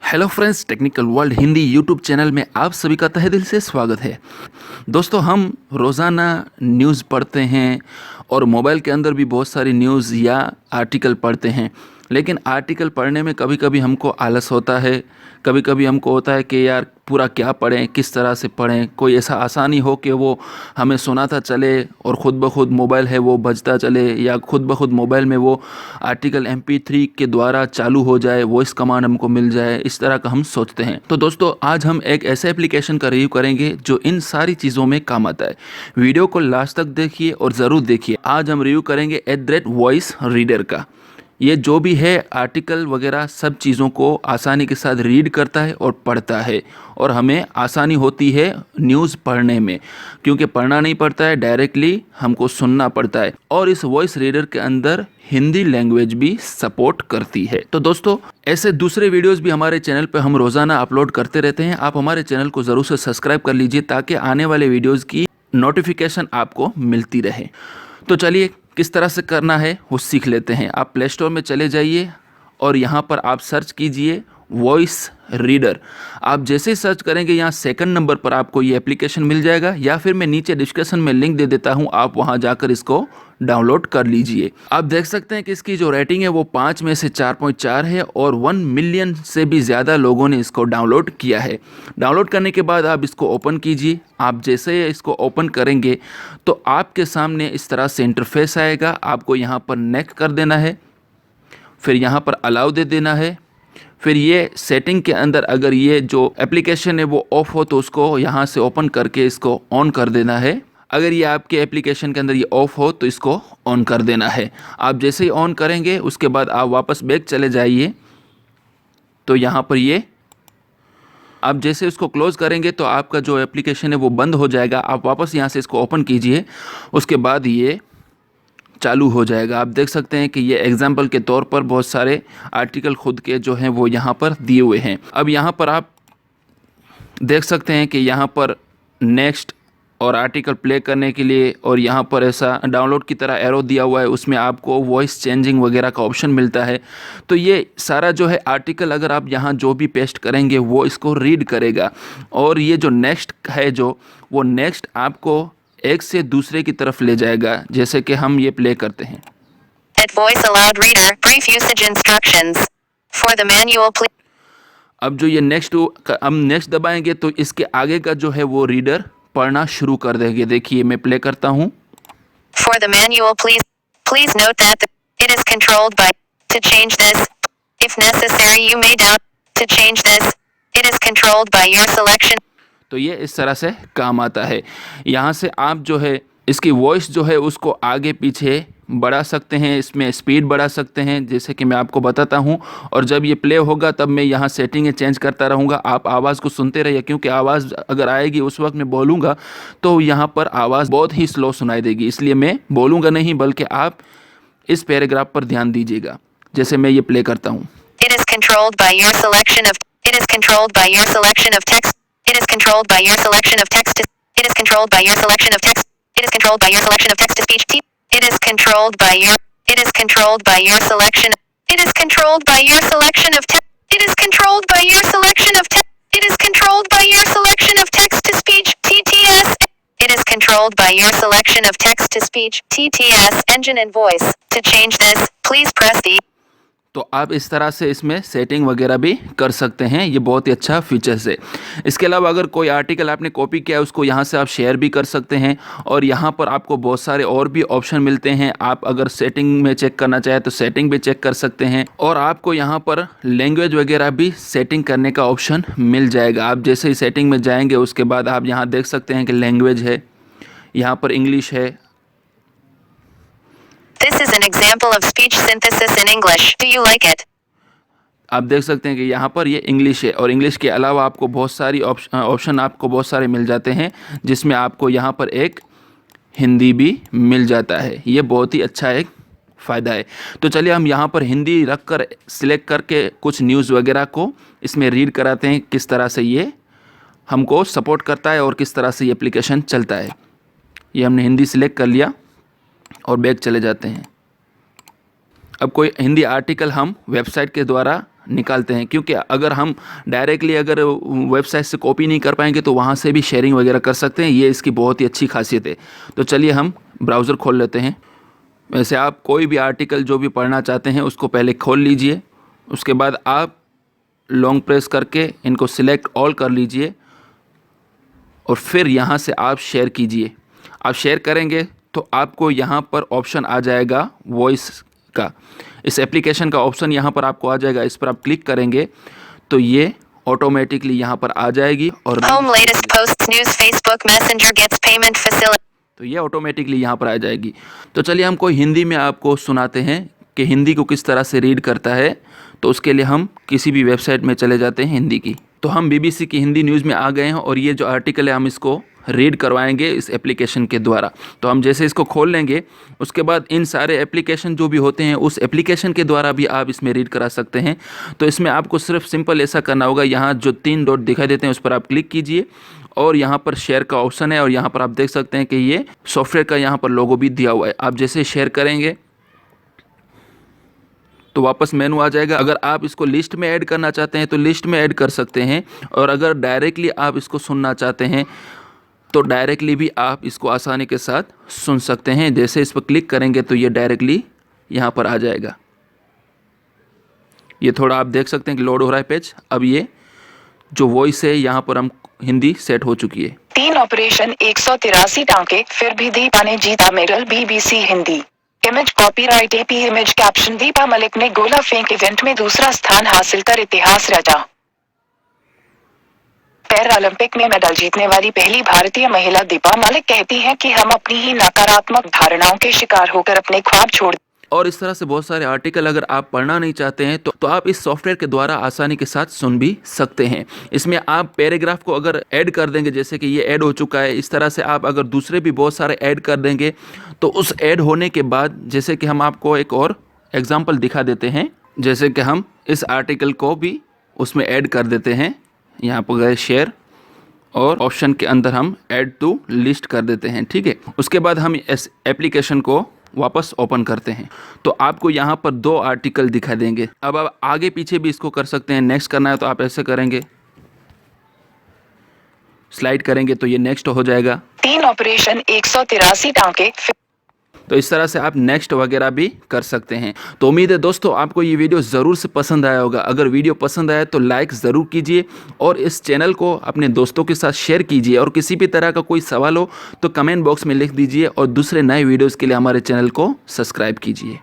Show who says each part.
Speaker 1: Hello friends, technical world Hindi YouTube channel में आप सभी का तहे दिल से स्वागत है। दोस्तों, हम रोज़ाना न्यूज़ पढ़ते हैं और मोबाइल के अंदर भी बहुत सारी न्यूज़ या आर्टिकल पढ़ते हैं। लेकिन आर्टिकल पढ़ने में कभी कभी हमको आलस होता है, कभी कभी हमको होता है कि यार पूरा क्या पढ़ें, किस तरह से पढ़ें। कोई ऐसा आसानी हो कि वो हमें सुनाता चले और ख़ुद ब खुद मोबाइल है वो बजता चले, या खुद ब खुद मोबाइल में वो आर्टिकल MP3 के द्वारा चालू हो जाए, वॉइस कमांड हमको मिल जाए। इस तरह का हम सोचते हैं। तो दोस्तों, आज हम एक ऐसे एप्लीकेशन का रिव्यू करेंगे जो इन सारी चीज़ों में काम आता है। वीडियो को लास्ट तक देखिए और ज़रूर देखिए। आज हम रिव्यू करेंगे @वॉइस रीडर का। ये जो भी है आर्टिकल वगैरह सब चीज़ों को आसानी के साथ रीड करता है और पढ़ता है, और हमें आसानी होती है न्यूज़ पढ़ने में, क्योंकि पढ़ना नहीं पड़ता है, डायरेक्टली हमको सुनना पड़ता है। और इस वॉइस रीडर के अंदर हिंदी लैंग्वेज भी सपोर्ट करती है। तो दोस्तों, ऐसे दूसरे वीडियोस भी हमारे चैनल पर हम रोज़ाना अपलोड करते रहते हैं। आप हमारे चैनल को ज़रूर से सब्सक्राइब कर लीजिए ताकि आने वाले वीडियोज़ की नोटिफिकेशन आपको मिलती रहे। तो चलिए, किस तरह से करना है वो सीख लेते हैं। आप प्ले स्टोर में चले जाइए और यहाँ पर आप सर्च कीजिए वॉइस रीडर। आप जैसे ही सर्च करेंगे यहाँ सेकंड नंबर पर आपको ये एप्लीकेशन मिल जाएगा, या फिर मैं नीचे डिस्क्रिप्शन में लिंक दे देता हूँ, आप वहाँ जाकर इसको डाउनलोड कर लीजिए। आप देख सकते हैं कि इसकी जो रेटिंग है वो 5 में से 4.4 है और 1 मिलियन से भी ज़्यादा लोगों ने इसको डाउनलोड किया है। डाउनलोड करने के बाद आप इसको ओपन कीजिए। आप जैसे इसको ओपन करेंगे तो आपके सामने इस तरह से इंटरफेस आएगा। आपको यहाँ पर नेक्स्ट कर देना है, फिर यहाँ पर अलाउ दे देना है। फिर ये सेटिंग के अंदर अगर ये जो एप्लीकेशन है वो ऑफ हो तो उसको यहाँ से ओपन करके इसको ऑन कर देना है। अगर ये आपके एप्लीकेशन के अंदर ये ऑफ हो तो इसको ऑन कर देना है। आप जैसे ही ऑन करेंगे उसके बाद आप वापस बैक चले जाइए, तो यहाँ पर ये आप जैसे इसको क्लोज़ करेंगे तो आपका जो एप्लीकेशन है वो बंद हो जाएगा। आप वापस यहाँ से इसको ओपन कीजिए, उसके बाद ये चालू हो जाएगा। आप देख सकते हैं कि ये एग्जाम्पल के तौर पर बहुत सारे आर्टिकल खुद के जो हैं वो यहाँ पर दिए हुए हैं। अब यहाँ पर आप देख सकते हैं कि यहाँ पर नेक्स्ट और आर्टिकल प्ले करने के लिए, और यहाँ पर ऐसा डाउनलोड की तरह एरो दिया हुआ है, उसमें आपको वॉइस चेंजिंग वगैरह का ऑप्शन मिलता है। तो ये सारा जो है आर्टिकल अगर आप यहाँ जो भी पेस्ट करेंगे वो इसको रीड करेगा। और ये जो नेक्स्ट है जो वो नेक्स्ट आपको एक से दूसरे की तरफ ले जाएगा। जैसे कि हम ये प्ले करते हैं। अब जो ये हम नेक्स्ट दबाएंगे तो इसके आगे का जो है वो रीडर पढ़ना शुरू कर देंगे। देखिए, मैं प्ले करता हूँ। For the manual, please note that it is controlled by. To change this, if necessary, you may down. To change this, it is controlled by your selection. तो ये इस तरह से काम आता है। यहाँ से आप जो है इसकी वॉइस जो है उसको आगे पीछे बढ़ा सकते हैं, इसमें स्पीड बढ़ा सकते हैं, जैसे कि मैं आपको बताता हूँ। और जब ये प्ले होगा तब मैं यहाँ सेटिंगें चेंज करता रहूँगा। आप आवाज़ को सुनते रहिए, क्योंकि आवाज़ अगर आएगी उस वक्त मैं बोलूँगा तो यहाँ पर आवाज़ बहुत ही स्लो सुनाई देगी, इसलिए मैं बोलूँगा नहीं, बल्कि आप इस पैराग्राफ पर ध्यान दीजिएगा। जैसे मैं ये प्ले करता हूँ। It is controlled by your selection of text. It is controlled by your selection of text. It is controlled by your selection of text. It is controlled by your selection of text to speech. It is controlled by your. It is controlled by your selection. It is controlled by your selection of text. It is controlled by your selection of text. It is controlled by your selection of text to speech. TTS. It is controlled by your selection of text to speech. TTS engine and voice. To change this, please press the. तो आप इस तरह से इसमें setting वगैरह भी कर सकते हैं। ये बहुत ही अच्छा फीचर्स है। इसके अलावा अगर कोई आर्टिकल आपने कॉपी किया है उसको यहाँ से आप शेयर भी कर सकते हैं, और यहाँ पर आपको बहुत सारे और भी ऑप्शन मिलते हैं। आप अगर सेटिंग में चेक करना चाहें तो सेटिंग भी चेक कर सकते हैं, और आपको यहाँ पर लैंग्वेज वगैरह भी सेटिंग करने का ऑप्शन मिल जाएगा। आप जैसे ही सेटिंग में जाएंगे उसके बाद आप यहाँ देख सकते हैं कि लैंग्वेज है, यहाँ पर इंग्लिश है। This is an example of speech synthesis in English. Do you like it? आप देख सकते हैं कि यहाँ पर ये इंग्लिश है, और इंग्लिश के अलावा आपको बहुत सारी ऑप्शन आपको बहुत सारे मिल जाते हैं, जिसमें आपको यहाँ पर एक हिंदी भी मिल जाता है। ये बहुत ही अच्छा एक फ़ायदा है। तो चलिए हम यहाँ पर हिंदी रख कर सिलेक्ट करके कुछ न्यूज़ वगैरह को इसमें रीड कराते हैं, किस तरह से ये हमको सपोर्ट करता है और किस तरह से ये एप्लीकेशन चलता है। ये हमने हिंदी सिलेक्ट कर लिया और बैक चले जाते हैं। अब कोई हिंदी आर्टिकल हम वेबसाइट के द्वारा निकालते हैं, क्योंकि अगर हम डायरेक्टली अगर वेबसाइट से कॉपी नहीं कर पाएंगे तो वहाँ से भी शेयरिंग वगैरह कर सकते हैं। ये इसकी बहुत ही अच्छी खासियत है। तो चलिए हम ब्राउज़र खोल लेते हैं। वैसे आप कोई भी आर्टिकल जो भी पढ़ना चाहते हैं उसको पहले खोल लीजिए, उसके बाद आप लॉन्ग प्रेस करके इनको सिलेक्ट ऑल कर लीजिए और फिर यहाँ से आप शेयर कीजिए। आप शेयर करेंगे तो आपको यहाँ पर ऑप्शन आ जाएगा वॉइस का, इस एप्लीकेशन का ऑप्शन यहाँ पर आपको आ जाएगा। इस पर आप क्लिक करेंगे तो ये ऑटोमेटिकली यहाँ पर आ जाएगी और तो ये ऑटोमेटिकली यहाँ पर आ जाएगी। तो चलिए हम कोई हिंदी में आपको सुनाते हैं कि हिंदी को किस तरह से रीड करता है। तो उसके लिए हम किसी भी वेबसाइट में चले जाते हैं हिंदी की। तो हम BBC की हिंदी न्यूज़ में आ गए हैं और ये जो आर्टिकल है हम इसको रीड करवाएंगे इस एप्लीकेशन के द्वारा। तो हम जैसे इसको खोल लेंगे उसके बाद इन सारे एप्लीकेशन जो भी होते हैं उस एप्लीकेशन के द्वारा भी आप इसमें रीड करा सकते हैं। तो इसमें आपको सिर्फ सिंपल ऐसा करना होगा, यहाँ जो 3 डॉट दिखाई देते हैं उस पर आप क्लिक कीजिए और यहाँ पर शेयर का ऑप्शन है और यहाँ पर आप देख सकते हैं कि ये सॉफ्टवेयर का यहाँ पर लोगो भी दिया हुआ है। आप जैसे शेयर करेंगे तो वापस मेनू आ जाएगा। अगर आप इसको लिस्ट में ऐड करना चाहते हैं तो लिस्ट में ऐड कर सकते हैं और अगर डायरेक्टली आप इसको सुनना चाहते हैं तो डायरेक्टली भी आप इसको आसानी के साथ सुन सकते हैं। जैसे इस पर क्लिक करेंगे तो ये डायरेक्टली यहाँ पर आ जाएगा। ये थोड़ा आप देख सकते हैं कि लोड हो रहा है पेज। अब ये जो वॉइस है यहाँ पर हम हिंदी सेट हो चुकी है।
Speaker 2: 3 ऑपरेशन 183 टांके, फिर भी दीपा ने जीता medal BBC Hindi. Image copyright AP image caption, Deepa Malik ने गोला फेंक इवेंट में दूसरा स्थान हासिल कर इतिहास रचा। पैरालंपिक में मेडल जीतने वाली पहली भारतीय महिला दीपा मलिक कहती हैं कि हम अपनी ही नकारात्मक धारणाओं के शिकार होकर अपने ख्वाब छोड़।
Speaker 1: और इस तरह से बहुत सारे आर्टिकल अगर आप पढ़ना नहीं चाहते हैं तो आप इस सॉफ्टवेयर के द्वारा आसानी के साथ सुन भी सकते हैं। इसमें आप पैराग्राफ को अगर ऐड कर देंगे, जैसे कि ये ऐड हो चुका है, इस तरह से आप अगर दूसरे भी बहुत सारे ऐड कर देंगे तो उस ऐड होने के बाद, जैसे कि हम आपको एक और एग्जाम्पल दिखा देते हैं, जैसे कि हम इस आर्टिकल को भी उसमें ऐड कर देते हैं। यहाँ पर गए शेयर और ऑप्शन के अंदर हम ऐड टू लिस्ट कर देते हैं, ठीक है। उसके बाद हम इस एप्लीकेशन को वापस ओपन करते हैं तो आपको यहाँ पर 2 आर्टिकल दिखाई देंगे। अब आप आगे पीछे भी इसको कर सकते हैं। नेक्स्ट करना है तो आप ऐसे करेंगे, स्लाइड करेंगे तो ये नेक्स्ट हो जाएगा।
Speaker 2: 3 ऑपरेशन 183 टांके,
Speaker 1: तो इस तरह से आप नेक्स्ट वगैरह भी कर सकते हैं। तो उम्मीद है दोस्तों आपको ये वीडियो ज़रूर से पसंद आया होगा। अगर वीडियो पसंद आया तो लाइक ज़रूर कीजिए और इस चैनल को अपने दोस्तों के साथ शेयर कीजिए। और किसी भी तरह का कोई सवाल हो तो कमेंट बॉक्स में लिख दीजिए और दूसरे नए वीडियोज़ के लिए हमारे चैनल को सब्सक्राइब कीजिए।